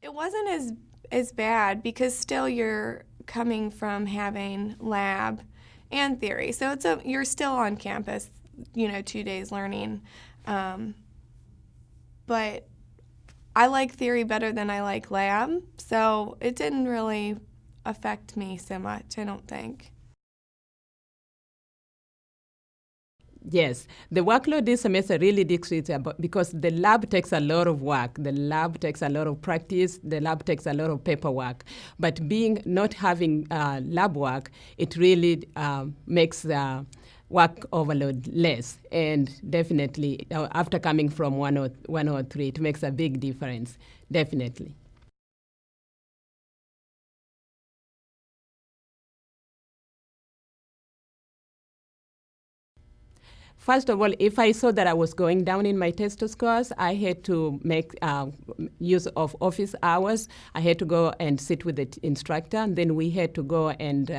It wasn't as bad because still you're coming from having lab and theory. So you're still on campus, 2 days learning. But I like theory better than I like lab, so it didn't really affect me so much, I don't think. Yes, the workload this semester really decreased because the lab takes a lot of work. The lab takes a lot of practice. The lab takes a lot of paperwork. But not having lab work, it really makes the work overload less. And definitely, after coming from 103, it makes a big difference, definitely. First of all, if I saw that I was going down in my test scores, I had to make use of office hours. I had to go and sit with the instructor, and then we had to go and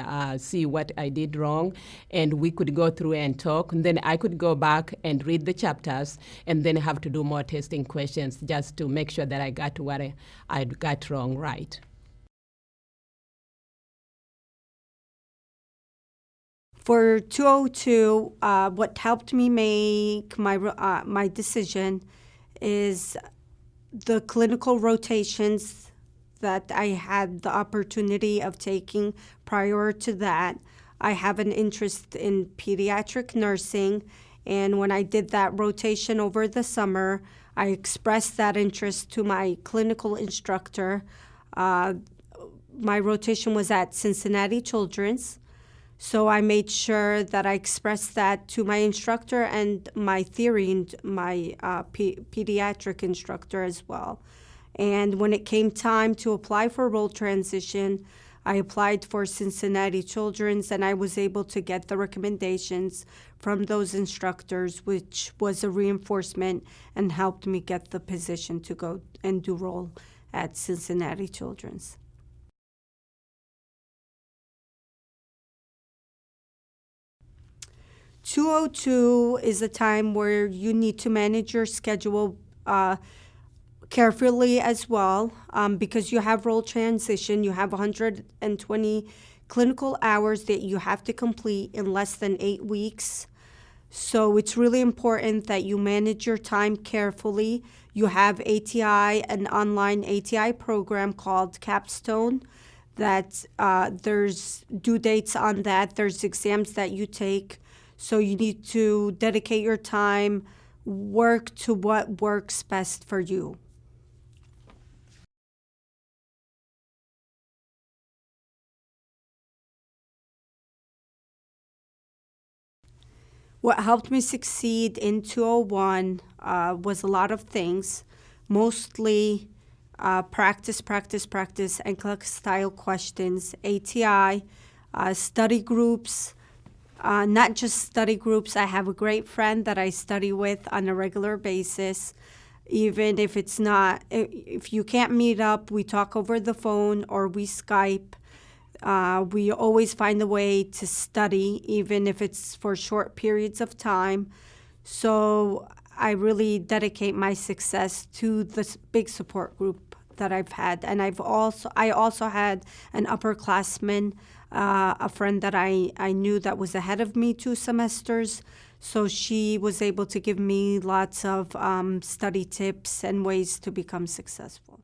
see what I did wrong, and we could go through and talk. And then I could go back and read the chapters, and then have to do more testing questions just to make sure that I got what I got wrong right. For 202, what helped me make my decision is the clinical rotations that I had the opportunity of taking. Prior to that, I have an interest in pediatric nursing, and when I did that rotation over the summer, I expressed that interest to my clinical instructor. My rotation was at Cincinnati Children's. So I made sure that I expressed that to my instructor and my theory and my pediatric instructor as well. And when it came time to apply for role transition, I applied for Cincinnati Children's, and I was able to get the recommendations from those instructors, which was a reinforcement and helped me get the position to go and do role at Cincinnati Children's. .202 is a time where you need to manage your schedule carefully as well, because you have role transition. You have 120 clinical hours that you have to complete in less than 8 weeks. So it's really important that you manage your time carefully. You have ATI, an online ATI program called Capstone, that there's due dates on that. There's exams that you take. So you need to dedicate your time, work to what works best for you. What helped me succeed in 201 was a lot of things, mostly practice, and style questions, ATI, study groups. Not just study groups. I have a great friend that I study with on a regular basis. Even if if you can't meet up, we talk over the phone or we Skype. We always find a way to study, even if it's for short periods of time. So I really dedicate my success to this big support group that I've had. And I also had an upperclassman, a friend that I knew that was ahead of me 2 semesters. So she was able to give me lots of study tips and ways to become successful.